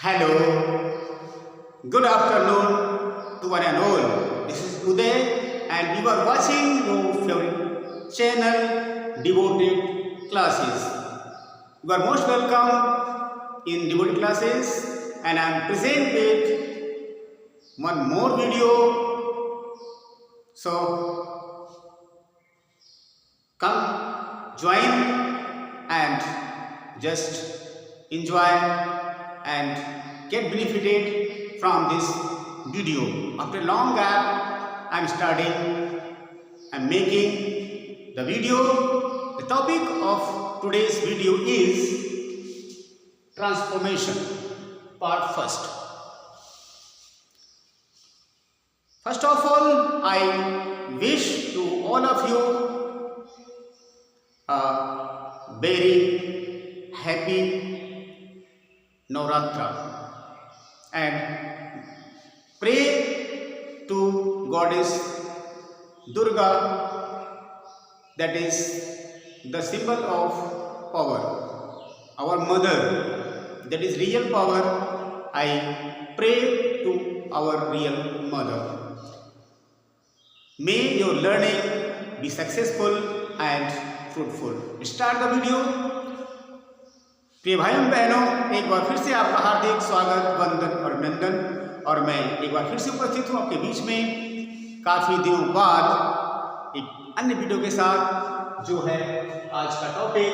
Hello, good afternoon to one and all. This is Uday and you are watching your favorite channel, Devoted Classes. You are most welcome in Devoted Classes and I am present with one more video. So, come join and just enjoy and get benefited from this video. After a long gap, I am starting and making the video. The topic of today's video is transformation, part first. First of all, I wish to all of you a very happy Navratra and pray to Goddess Durga, that is the symbol of power, our mother, that is real power. I pray to our real mother. May your learning be successful and fruitful. Start the video. प्रिय भाइयों बहनों, एक बार फिर से आपका हार्दिक स्वागत, वंदन और अभिनंदन। और मैं एक बार फिर से उपस्थित हूँ आपके बीच में काफ़ी दिनों बाद एक अन्य वीडियो के साथ, जो है आज का टॉपिक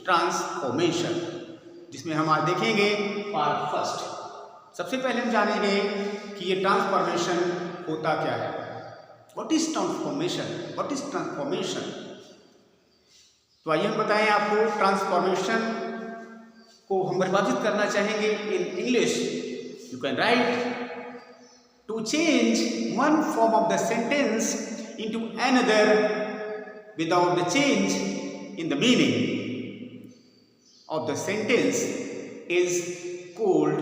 ट्रांसफॉर्मेशन, जिसमें हम आज देखेंगे पार्ट फर्स्ट। सबसे पहले हम जानेंगे कि ये ट्रांसफॉर्मेशन होता क्या है। What is transformation? तो आइए हम बताएं आपको। ट्रांसफॉर्मेशन को हम परिभाषित करना चाहेंगे in English. You can write to change one form of the sentence into another without the change in the meaning of the sentence is called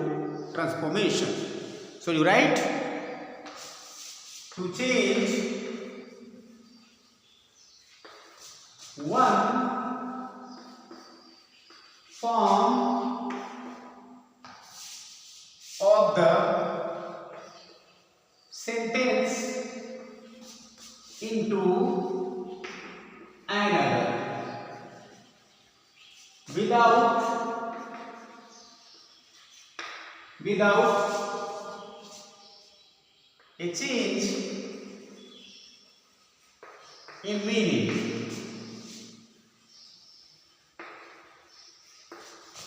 transformation. So you write to change one form of the sentence into another without a change in meaning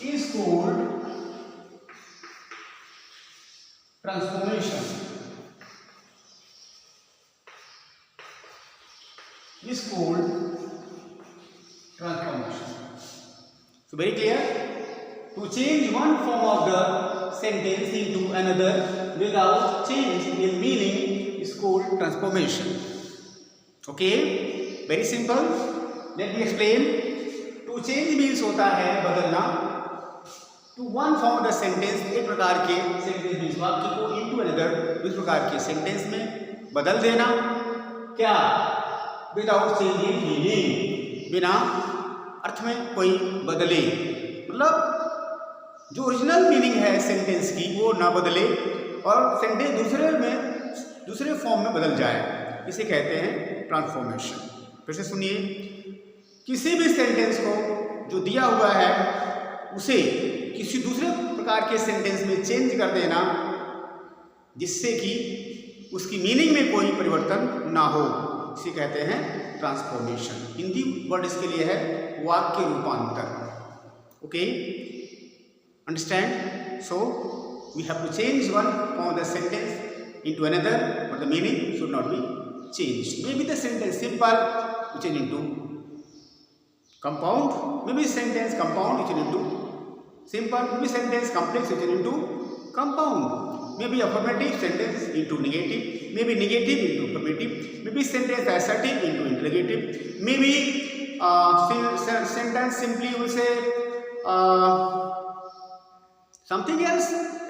is called transformation. So very clear. To change one form of the sentence into another without change in meaning is called transformation. Okay, very simple. Let me explain. To change means होता है बदलना। To one form the sentence, एक प्रकार के sentence means वाक्य को into another, इस प्रकार के सेंटेंस में बदल देना। क्या? विदाउट चेंजिंग मीनिंग, बिना अर्थ में कोई बदले, मतलब जो ओरिजिनल मीनिंग है सेंटेंस की वो ना बदले और सेंटेंस दूसरे फॉर्म में बदल जाए, इसे कहते हैं ट्रांसफॉर्मेशन। फिर से सुनिए, किसी भी सेंटेंस को जो दिया हुआ है उसे किसी दूसरे प्रकार के सेंटेंस में चेंज कर देना, जिससे कि उसकी मीनिंग में कोई परिवर्तन ना हो, इसे कहते हैं ट्रांसफॉर्मेशन। हिंदी वर्ड इसके लिए है वाक्य रूपांतर। Okay, understand? So we have to change one form the sentence into another, but the meaning should not be changed. May be the sentence simple, we change into compound, maybe sentence compound which is into simple, maybe sentence complex which is into compound, maybe affirmative sentence into negative, maybe negative into affirmative, maybe sentence assertive into interrogative, maybe sentence simply will say something else,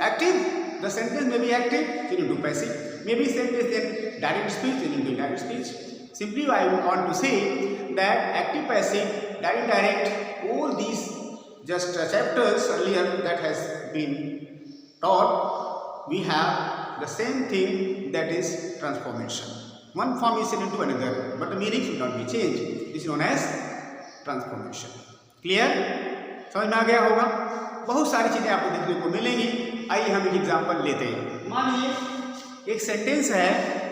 active, the sentence may be active into passive, maybe sentence then direct speech into indirect speech. Simply I want to say that active, passive, direct, all these just chapters earlier that has been taught, we have the same thing, that is transformation. One formation into another, but the meaning should not be changed. This is known as transformation. Clear? समझ में आ गया होगा? बहुत सारी चीजें आपको देखने को मिलेंगी। आइए हम एक एग्जाम्पल लेते हैं। मानिए एक सेंटेंस है,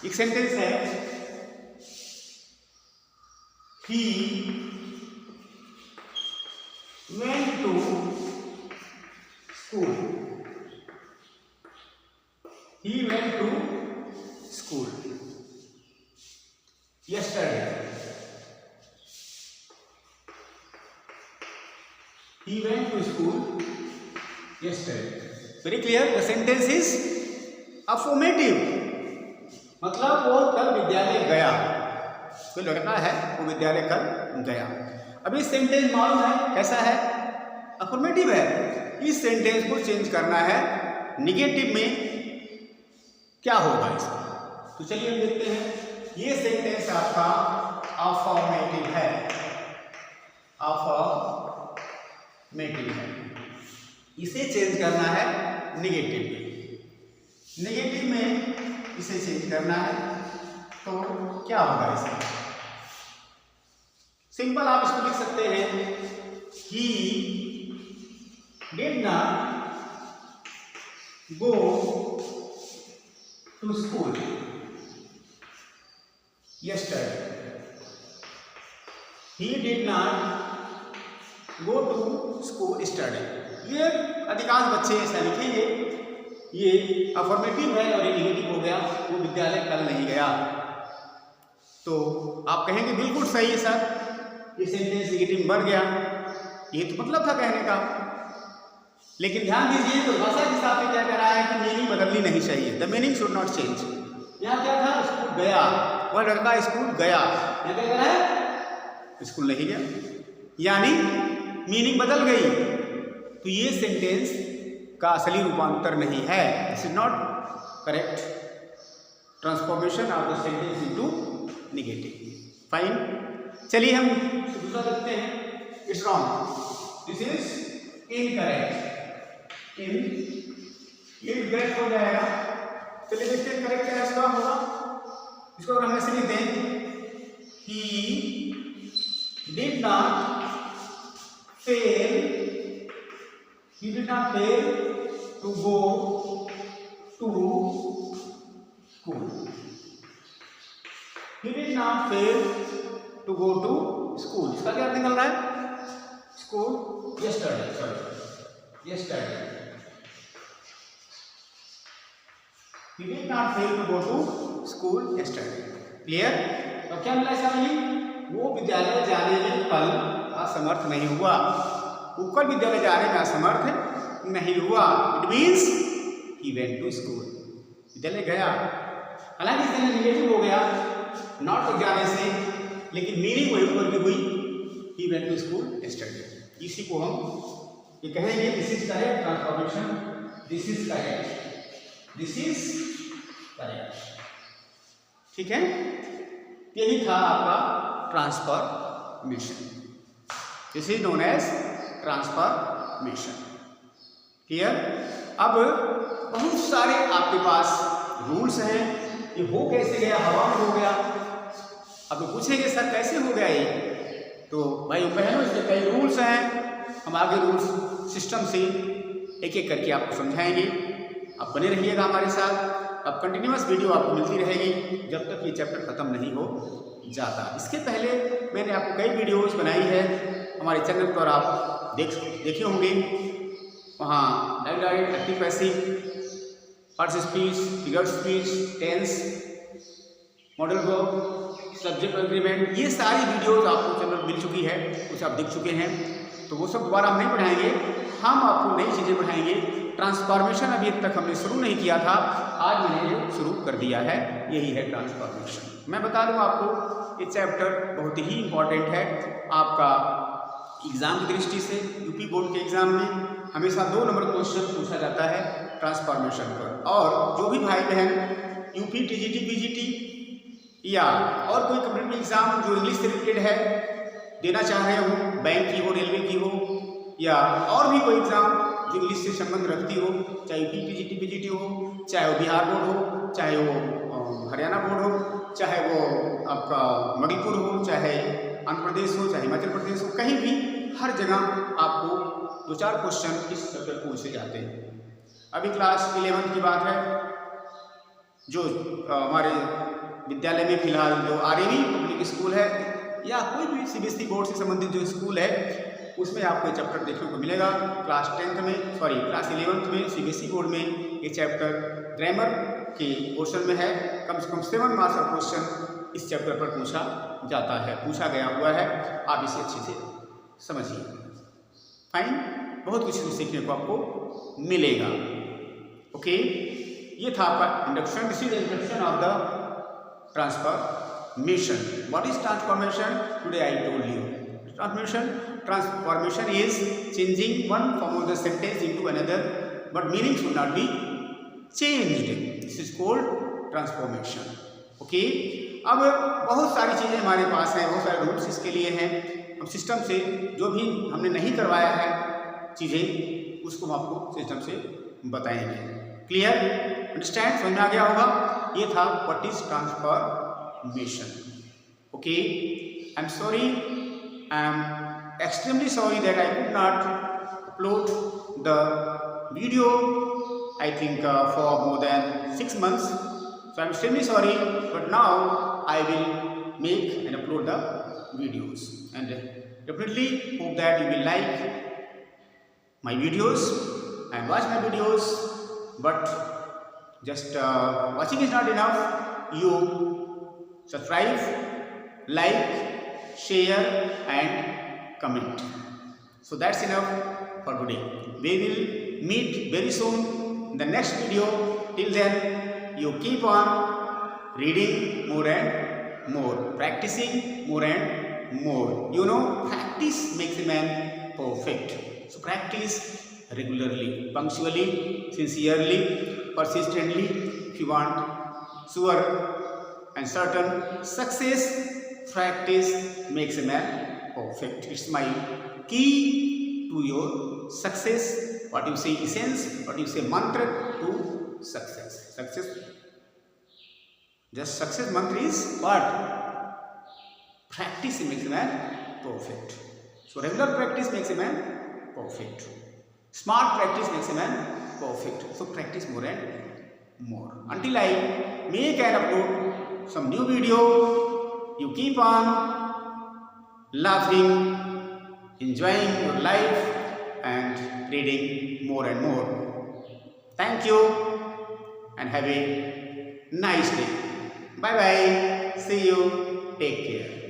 एक सेंटेंस है, he went to school. He went to school yesterday. He went to school yesterday. Very clear? The sentence is affirmative. मतलब वो कल विद्यालय गया, कोई लड़का है वो विद्यालय कल गया। अब इस सेंटेंस मालूम है कैसा है, अफर्मेटिव है। इस सेंटेंस को चेंज करना है निगेटिव में, क्या होगा इसका? तो चलिए हम देखते हैं। ये सेंटेंस आपका अफर्मेटिव है, अफर्मेटिव है। इसे चेंज करना है निगेटिव में, निगेटिव में इसे चेंज करना है, तो क्या होगा इसमें? सिंपल आप इसको लिख सकते हैं, he did not go to school yesterday. He did not go to school yesterday. ये अधिकांश बच्चे ऐसा लिखेंगे, ये अफर्मेटिव है और ये निगेटिव हो गया, वो विद्यालय कल नहीं गया। तो आप कहेंगे बिल्कुल सही है सर, ये सेंटेंस निगेटिव बन गया, ये तो मतलब था कहने का। लेकिन ध्यान दीजिए, तो भाषा के हिसाब से क्या कह रहा है कि मीनिंग बदलनी नहीं चाहिए, the meaning should not change. यहाँ क्या था, स्कूल गया, वह लड़का स्कूल गया, यहाँ क्या कह रहा है, स्कूल नहीं गया, यानी मीनिंग बदल गई। तो ये सेंटेंस का असली रूपांतर नहीं है, this is not correct transformation of the sentence into negative. Fine, चलिए हम दूसरा देखते हैं, it's wrong, this is incorrect. Incorrect हो जाएगा। चलिए देखते हैं करेक्ट क्या इसका होगा। इसको अगर हम ऐसे लिख दें, he did not fail, he did not fail to go to school. He did not fail to go to school. इसका क्या निकल रहा है, school yesterday, sorry, yesterday. He did not fail to go to school yesterday. Clear? तो क्या मिला इसका meaning, वो विद्यालय जाने में कल असमर्थ नहीं हुआ, वो कल विद्यालय जाने में असमर्थ नहीं हुआ। It means he went to school, विद्यालय गया। हालांकि इसके निगेटिव हो गया नॉट तक जाने से, लेकिन मीनिंग वही ऊपर की हुई, he went to school yesterday. इसी को हम ये कहेंगे, this is correct transformation, this is correct, this is correct. ठीक है, यही था आपका transformation, this is known as transformation. Clear? अब बहुत सारे आपके पास रूल्स हैं, ये हो कैसे गया, हवा में हो गया। अब पूछेंगे सर कैसे हो गया ये, तो भाई बहनों इसके कई रूल्स हैं, हम आगे रूल्स सिस्टम से एक एक करके आपको समझाएंगे। आप बने रहिएगा हमारे साथ, अब कंटिन्यूअस वीडियो आपको मिलती रहेगी जब तक ये चैप्टर ख़त्म नहीं हो जाता। इसके पहले मैंने आपको कई वीडियोज़ बनाई है हमारे चैनल पर, आप देखे होंगे। वहाँ direct, active passive, parts speech, figure speech, tense, modal verb, subject agreement, ये सारी वीडियोस आपको चैनल मिल चुकी है, कुछ आप देख चुके हैं। तो वो सब दोबारा हम नहीं पढ़ाएंगे, हम आपको नई चीज़ें पढ़ाएंगे। ट्रांसफॉर्मेशन अभी तक हमने शुरू नहीं किया था, आज मैंने ये शुरू कर दिया है, यही है ट्रांसफॉर्मेशन। मैं बता दूँ आपको, ये चैप्टर बहुत ही इम्पॉर्टेंट है आपका एग्ज़ाम की दृष्टि से, यूपी बोर्ड के एग्ज़ाम में। हमेशा 2 नंबर क्वेश्चन पूछा जाता है ट्रांसफॉर्मेशन पर। और जो भी भाई बहन यूपी, टीजीटी, पीजीटी या और कोई कम्पिटिटिव एग्जाम जो इंग्लिश से रिलेटेड है देना चाह रहे हो, बैंक की हो, रेलवे की हो या और भी कोई एग्जाम जो इंग्लिश से संबंध रखती हो, चाहे यूपी, टीजीटी, पीजीटी हो, चाहे वो बिहार बोर्ड हो, चाहे वो हरियाणा बोर्ड हो, चाहे वो आपका मणिपुर हो, चाहे आंध्र प्रदेश हो, चाहे हिमाचल प्रदेश हो, कहीं भी हर जगह आपको 2-4 क्वेश्चन इस तरह पूछे जाते हैं। अभी क्लास 11 की बात है, जो हमारे विद्यालय में फिलहाल जो आरएवी पब्लिक स्कूल है या कोई भी सीबीएसई बोर्ड से संबंधित जो स्कूल है उसमें आपको चैप्टर देखने को मिलेगा। क्लास 11th में सीबीएसई बोर्ड में ये चैप्टर ग्रामर के पोर्शन में है। कम से कम 7 मार्क्स का क्वेश्चन इस चैप्टर पर पूछा गया हुआ है। आप इसे अच्छे से समझिए। फाइन, बहुत कुछ सीखने को आपको मिलेगा। ओके, ये था आपका introduction. This is introduction of the transformation. What is transformation? Today I told you transformation is changing one form of the sentence into another, but meaning should not be changed. This is called transformation. Okay, अब बहुत सारी चीज़ें हमारे पास हैं, बहुत सारे rules इसके लिए हैं। हम सिस्टम से जो भी हमने नहीं करवाया है चीज़ें उसको हम आपको सिस्टम से बताएंगे। क्लियर? अंडरस्टैंड? समझ में आ गया होगा। ये था what is transformation. Okay, I am sorry, I am extremely sorry that I could not upload the video, I think for more than 6 months. So I am extremely sorry, but now I will make and upload the videos, and definitely hope that you will like my videos and watch my videos. But just watching is not enough. You subscribe, like, share and comment. So that's enough for today. We will meet very soon in the next video. Till then, you keep on reading more and more, practicing more and more. You know, practice makes a man perfect. So practice regularly, punctually, sincerely, persistently if you want sure and certain success. Practice makes a man perfect. It's my key to your success. What you say essence, what you say mantra to success. Just success mantra is what? Practice makes a man perfect. So regular practice makes a man perfect. Smart practice makes a man perfect. So practice more and more. Until I make and upload some new video, you keep on laughing, enjoying your life and reading more and more. Thank you and have a nice day. Bye bye. See you. Take care.